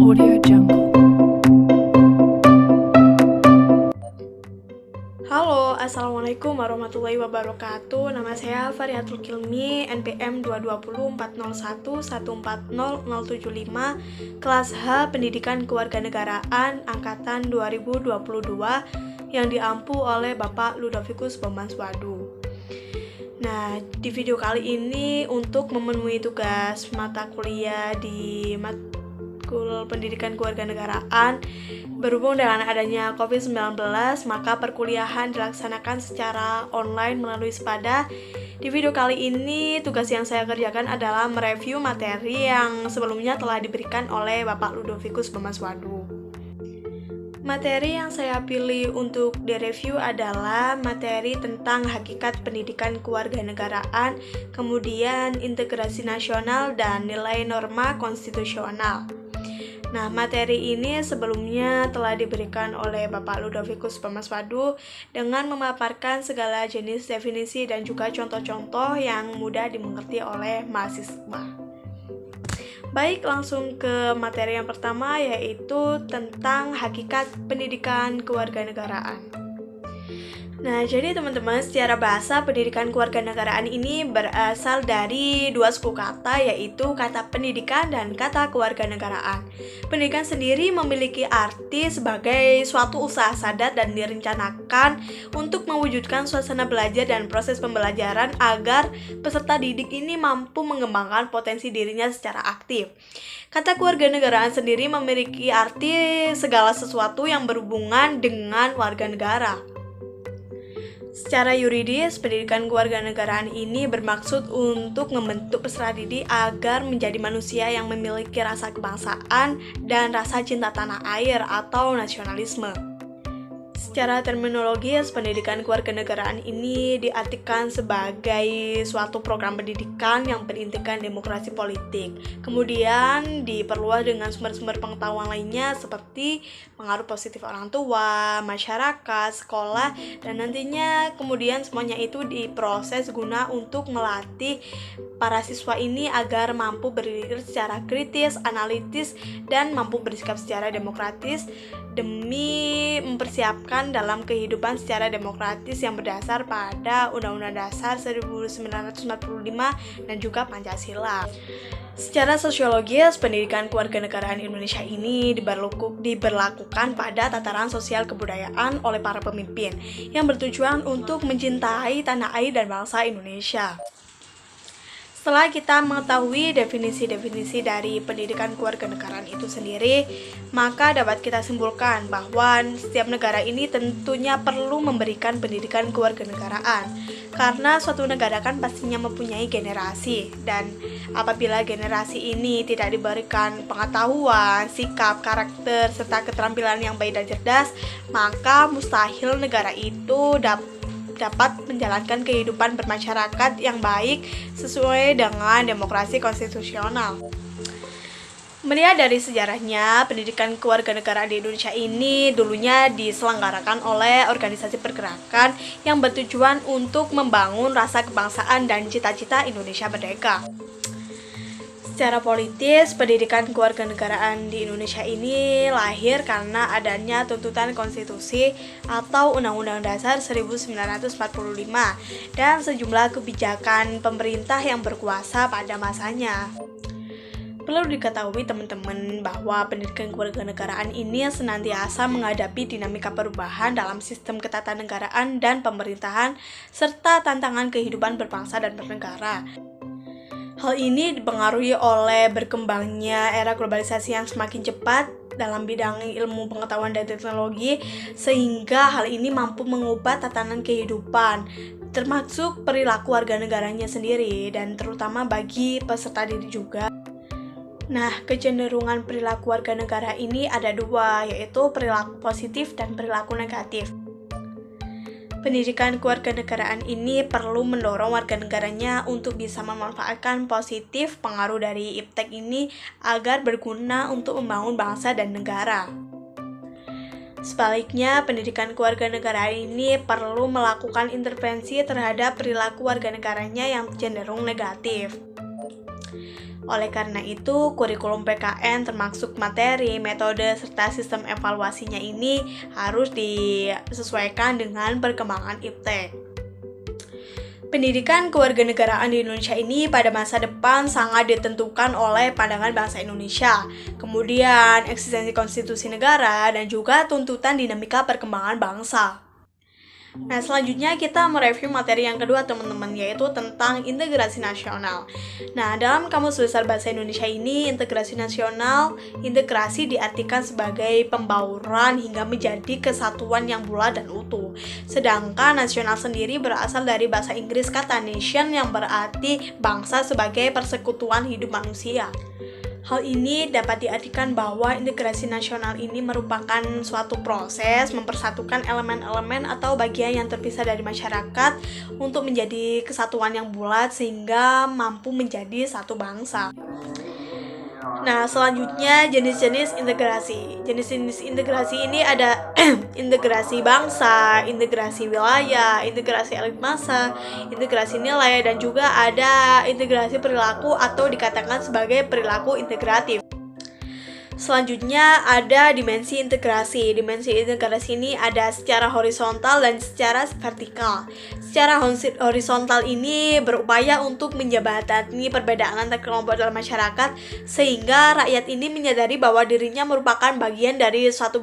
Audio Jungle. Halo, Assalamualaikum warahmatullahi wabarakatuh. Nama saya Farihatul Kilmi, NPM 22040140075, kelas H Pendidikan Kewarganegaraan Angkatan 2022 yang diampu oleh Bapak Ludovicus Bambang Suwadu. Nah, di video kali ini untuk memenuhi tugas mata kuliah di matkul Pendidikan Kewarganegaraan, berhubung dengan adanya COVID-19, maka perkuliahan dilaksanakan secara online melalui Sepada. Di video kali ini, tugas yang saya kerjakan adalah mereview materi yang sebelumnya telah diberikan oleh Bapak Ludovicus Bambang Suwadu. Materi yang saya pilih untuk direview adalah materi tentang hakikat pendidikan kewarganegaraan, kemudian integrasi nasional, dan nilai norma konstitusional. Nah, materi ini sebelumnya telah diberikan oleh Bapak Ludovicus Bambang Suwadu dengan memaparkan segala jenis definisi dan juga contoh-contoh yang mudah dimengerti oleh mahasiswa. Baik, langsung ke materi yang pertama, yaitu tentang hakikat pendidikan kewarganegaraan. Nah, jadi teman-teman, secara bahasa pendidikan kewarganegaraan ini berasal dari dua suku kata, yaitu kata pendidikan dan kata kewarganegaraan. Pendidikan sendiri memiliki arti sebagai suatu usaha sadar dan direncanakan untuk mewujudkan suasana belajar dan proses pembelajaran agar peserta didik ini mampu mengembangkan potensi dirinya secara aktif. Kata kewarganegaraan sendiri memiliki arti segala sesuatu yang berhubungan dengan warga negara. Secara yuridis, pendidikan kewarganegaraan ini bermaksud untuk membentuk peserta didik agar menjadi manusia yang memiliki rasa kebangsaan dan rasa cinta tanah air atau nasionalisme. Secara terminologis, pendidikan kewarganegaraan ini diartikan sebagai suatu program pendidikan yang berintikan demokrasi politik. Kemudian diperluas dengan sumber-sumber pengetahuan lainnya seperti pengaruh positif orang tua, masyarakat, sekolah, dan nantinya kemudian semuanya itu diproses guna untuk melatih para siswa ini agar mampu berpikir secara kritis, analitis, dan mampu bersikap secara demokratis demi mempersiapkan dalam kehidupan secara demokratis yang berdasar pada Undang-Undang Dasar 1945 dan juga Pancasila. Secara sosiologis, pendidikan kewarganegaraan Indonesia ini diberlakukan pada tataran sosial kebudayaan oleh para pemimpin yang bertujuan untuk mencintai tanah air dan bangsa Indonesia. Setelah kita mengetahui definisi-definisi dari pendidikan kewarganegaraan itu sendiri, maka dapat kita simpulkan bahwa setiap negara ini tentunya perlu memberikan pendidikan kewarganegaraan. Karena suatu negara kan pastinya mempunyai generasi, dan apabila generasi ini tidak diberikan pengetahuan, sikap, karakter, serta keterampilan yang baik dan cerdas, maka mustahil negara itu dapat menjalankan kehidupan bermasyarakat yang baik sesuai dengan demokrasi konstitusional. Melihat dari sejarahnya, pendidikan kewarganegaraan di Indonesia ini dulunya diselenggarakan oleh organisasi pergerakan yang bertujuan untuk membangun rasa kebangsaan dan cita-cita Indonesia merdeka. Secara politis, pendidikan kewarganegaraan di Indonesia ini lahir karena adanya tuntutan konstitusi atau Undang-Undang Dasar 1945 dan sejumlah kebijakan pemerintah yang berkuasa pada masanya. Perlu diketahui teman-teman bahwa pendidikan kewarganegaraan ini senantiasa menghadapi dinamika perubahan dalam sistem ketatanegaraan dan pemerintahan serta tantangan kehidupan berbangsa dan bernegara. Hal ini dipengaruhi oleh berkembangnya era globalisasi yang semakin cepat dalam bidang ilmu pengetahuan dan teknologi, sehingga hal ini mampu mengubah tatanan kehidupan, termasuk perilaku warga negaranya sendiri, dan terutama bagi peserta didik juga. Nah, kecenderungan perilaku warga negara ini ada dua, yaitu perilaku positif dan perilaku negatif. Pendidikan kewarganegaraan ini perlu mendorong warga negaranya untuk bisa memanfaatkan positif pengaruh dari iptek ini agar berguna untuk membangun bangsa dan negara. Sebaliknya, pendidikan kewarganegaraan ini perlu melakukan intervensi terhadap perilaku warga negaranya yang cenderung negatif. Oleh karena itu, kurikulum PKN termasuk materi, metode, serta sistem evaluasinya ini harus disesuaikan dengan perkembangan iptek. Pendidikan kewarganegaraan di Indonesia ini pada masa depan sangat ditentukan oleh pandangan bangsa Indonesia, kemudian eksistensi konstitusi negara, dan juga tuntutan dinamika perkembangan bangsa. Nah, selanjutnya kita mereview materi yang kedua teman-teman, yaitu tentang integrasi nasional. Nah, dalam Kamus Besar Bahasa Indonesia ini, integrasi nasional, integrasi diartikan sebagai pembauran hingga menjadi kesatuan yang bulat dan utuh. Sedangkan nasional sendiri berasal dari bahasa Inggris kata nation yang berarti bangsa sebagai persekutuan hidup manusia. Hal ini dapat diartikan bahwa integrasi nasional ini merupakan suatu proses mempersatukan elemen-elemen atau bagian yang terpisah dari masyarakat untuk menjadi kesatuan yang bulat sehingga mampu menjadi satu bangsa. Nah, selanjutnya jenis-jenis integrasi. Jenis-jenis integrasi ini ada integrasi bangsa, integrasi wilayah, integrasi elit massa, integrasi nilai, dan juga ada integrasi perilaku atau dikatakan sebagai perilaku integratif. Selanjutnya ada dimensi integrasi. Dimensi integrasi ini ada secara horizontal dan secara vertikal. Secara horizontal ini berupaya untuk menjembatani perbedaan antar kelompok dalam masyarakat sehingga rakyat ini menyadari bahwa dirinya merupakan bagian dari satu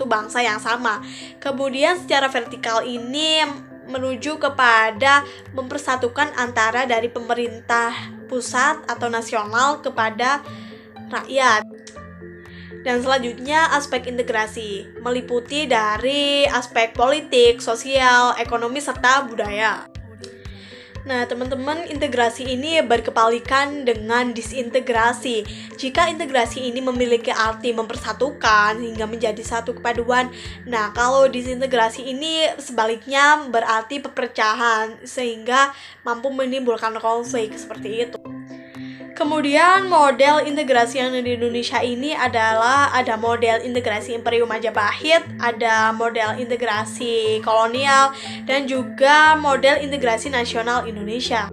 bangsa yang sama. Kemudian secara vertikal ini menuju kepada mempersatukan antara dari pemerintah pusat atau nasional kepada rakyat. Dan selanjutnya aspek integrasi, meliputi dari aspek politik, sosial, ekonomi, serta budaya. Nah, teman-teman, integrasi ini berkepalikan dengan disintegrasi. Jika integrasi ini memiliki arti mempersatukan hingga menjadi satu kepaduan, nah kalau disintegrasi ini sebaliknya berarti perpecahan sehingga mampu menimbulkan konflik seperti itu. Kemudian model integrasi yang di Indonesia ini adalah ada model integrasi Imperium Majapahit, ada model integrasi kolonial, dan juga model integrasi nasional Indonesia.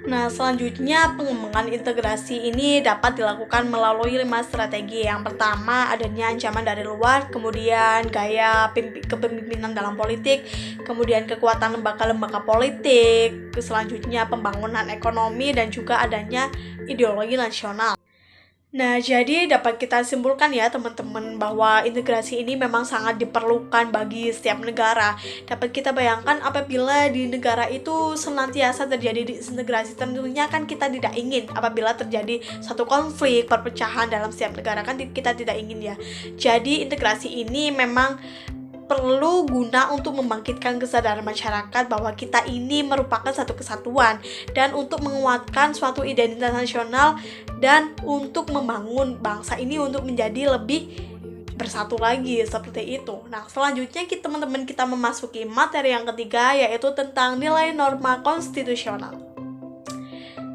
Nah, selanjutnya pengembangan integrasi ini dapat dilakukan melalui 5 strategi. Yang pertama, adanya ancaman dari luar, kemudian gaya kepemimpinan dalam politik, kemudian kekuatan lembaga-lembaga politik, selanjutnya pembangunan ekonomi, dan juga adanya ideologi nasional. Nah, jadi dapat kita simpulkan ya teman-teman bahwa integrasi ini memang sangat diperlukan bagi setiap negara. Dapat kita bayangkan apabila di negara itu senantiasa terjadi disintegrasi, tentunya kan kita tidak ingin apabila terjadi satu konflik, perpecahan dalam setiap negara, kan kita tidak ingin ya. Jadi integrasi ini memang perlu guna untuk membangkitkan kesadaran masyarakat bahwa kita ini merupakan satu kesatuan dan untuk menguatkan suatu identitas nasional dan untuk membangun bangsa ini untuk menjadi lebih bersatu lagi seperti itu. Nah, selanjutnya teman-teman kita memasuki materi yang ketiga, yaitu tentang nilai norma konstitusional.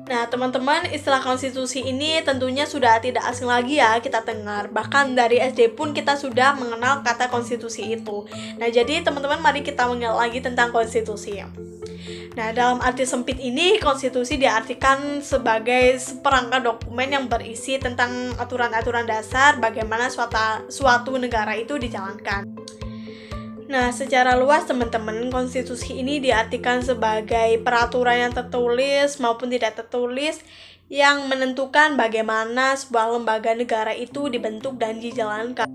Nah, teman-teman, istilah konstitusi ini tentunya sudah tidak asing lagi ya kita dengar. Bahkan dari SD pun kita sudah mengenal kata konstitusi itu. Nah, jadi teman-teman mari kita mengenal lagi tentang konstitusi. Nah, dalam arti sempit ini, konstitusi diartikan sebagai seperangkat dokumen yang berisi tentang aturan-aturan dasar bagaimana suatu negara itu dijalankan. Nah, secara luas teman-teman, konstitusi ini diartikan sebagai peraturan yang tertulis maupun tidak tertulis yang menentukan bagaimana sebuah lembaga negara itu dibentuk dan dijalankan.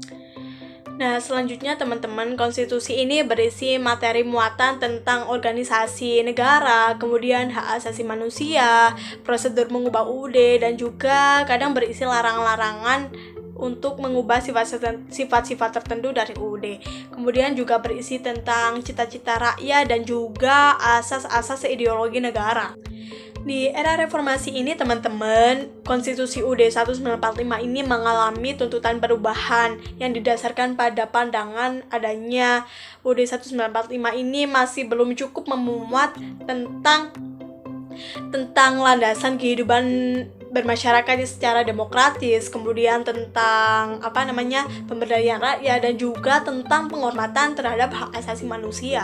Nah, selanjutnya teman-teman, konstitusi ini berisi materi muatan tentang organisasi negara, kemudian hak asasi manusia, prosedur mengubah UUD, dan juga kadang berisi larangan-larangan untuk mengubah sifat-sifat tertentu dari UUD. Kemudian juga berisi tentang cita-cita rakyat dan juga asas-asas ideologi negara. Di era reformasi ini teman-teman, Konstitusi UUD 1945 ini mengalami tuntutan perubahan yang didasarkan pada pandangan adanya UUD 1945 ini masih belum cukup memuat tentang landasan kehidupan bermasyarakat secara demokratis, kemudian tentang pemberdayaan rakyat dan juga tentang penghormatan terhadap hak asasi manusia.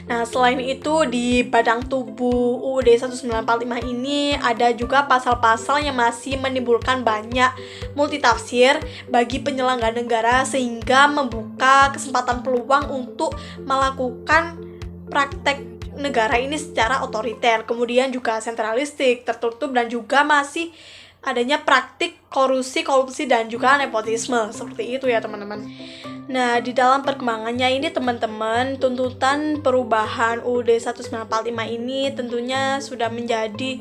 Nah, selain itu di badan tubuh UUD 1945 ini ada juga pasal-pasal yang masih menimbulkan banyak multitafsir bagi penyelenggara negara sehingga membuka kesempatan peluang untuk melakukan praktek negara ini secara otoriter, kemudian juga sentralistik, tertutup, dan juga masih adanya praktik korupsi dan juga nepotisme. Seperti itu ya teman-teman. Nah, di dalam perkembangannya ini teman-teman, tuntutan perubahan UUD 1945 ini tentunya sudah menjadi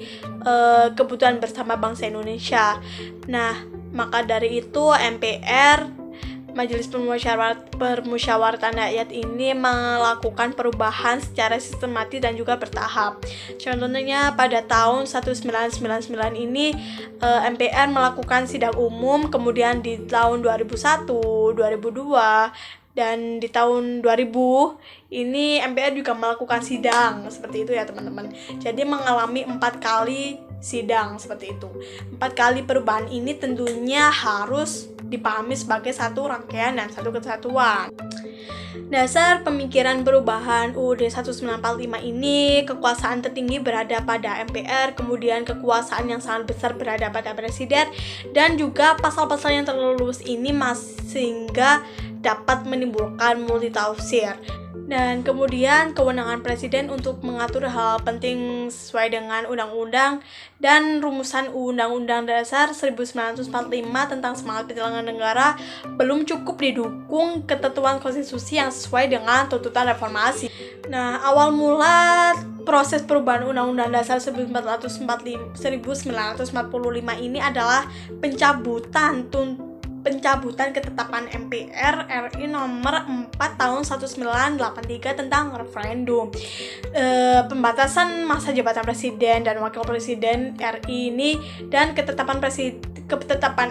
kebutuhan bersama bangsa Indonesia. Nah, maka dari itu MPR, Majelis Permusyawaratan Rakyat ini melakukan perubahan secara sistematis dan juga bertahap. Contohnya pada tahun 1999 ini MPR melakukan sidang umum, kemudian di tahun 2001, 2002, dan di tahun 2000 ini MPR juga melakukan sidang seperti itu ya teman-teman. Jadi mengalami 4 kali sidang seperti itu. 4 kali perubahan ini tentunya harus dipahami sebagai satu rangkaian dan satu kesatuan. Dasar pemikiran perubahan UUD 1945 ini, kekuasaan tertinggi berada pada MPR, kemudian kekuasaan yang sangat besar berada pada Presiden, dan juga pasal-pasal yang terlulus ini sehingga dapat menimbulkan multitafsir. Dan kemudian kewenangan Presiden untuk mengatur hal penting sesuai dengan undang-undang dan rumusan Undang-Undang Dasar 1945 tentang semangat penyelenggaraan negara belum cukup didukung ketentuan konstitusi yang sesuai dengan tuntutan reformasi. Nah, awal mula proses perubahan Undang-Undang Dasar 1945 ini adalah pencabutan ketetapan MPR RI nomor 4 tahun 1983 tentang referendum. Pembatasan masa jabatan presiden dan wakil presiden RI ini dan ketetapan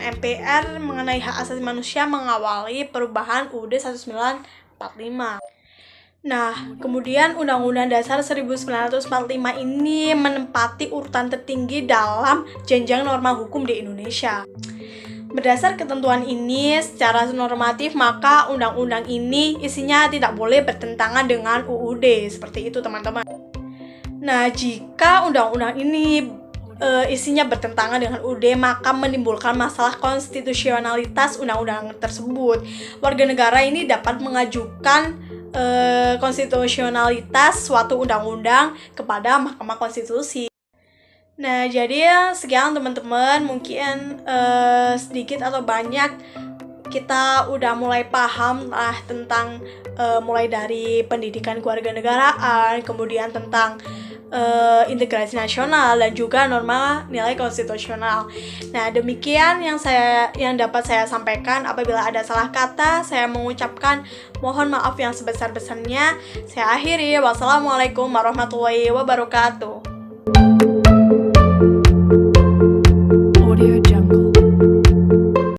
MPR mengenai hak asasi manusia mengawali perubahan UUD 1945. Nah, kemudian Undang-Undang Dasar 1945 ini menempati urutan tertinggi dalam jenjang norma hukum di Indonesia. Berdasar ketentuan ini secara normatif, maka undang-undang ini isinya tidak boleh bertentangan dengan UUD. Seperti itu teman-teman. Nah, jika undang-undang ini isinya bertentangan dengan UUD, maka menimbulkan masalah konstitusionalitas undang-undang tersebut. Warga negara ini dapat mengajukan konstitusionalitas suatu undang-undang kepada Mahkamah Konstitusi. Nah, jadi sekian teman-teman, mungkin sedikit atau banyak kita udah mulai paham lah tentang mulai dari pendidikan kewarganegaraan, kemudian tentang integrasi nasional dan juga norma nilai konstitusional. Nah, demikian yang dapat saya sampaikan. Apabila ada salah kata, saya mengucapkan mohon maaf yang sebesar-besarnya. Saya akhiri. Wassalamualaikum warahmatullahi wabarakatuh.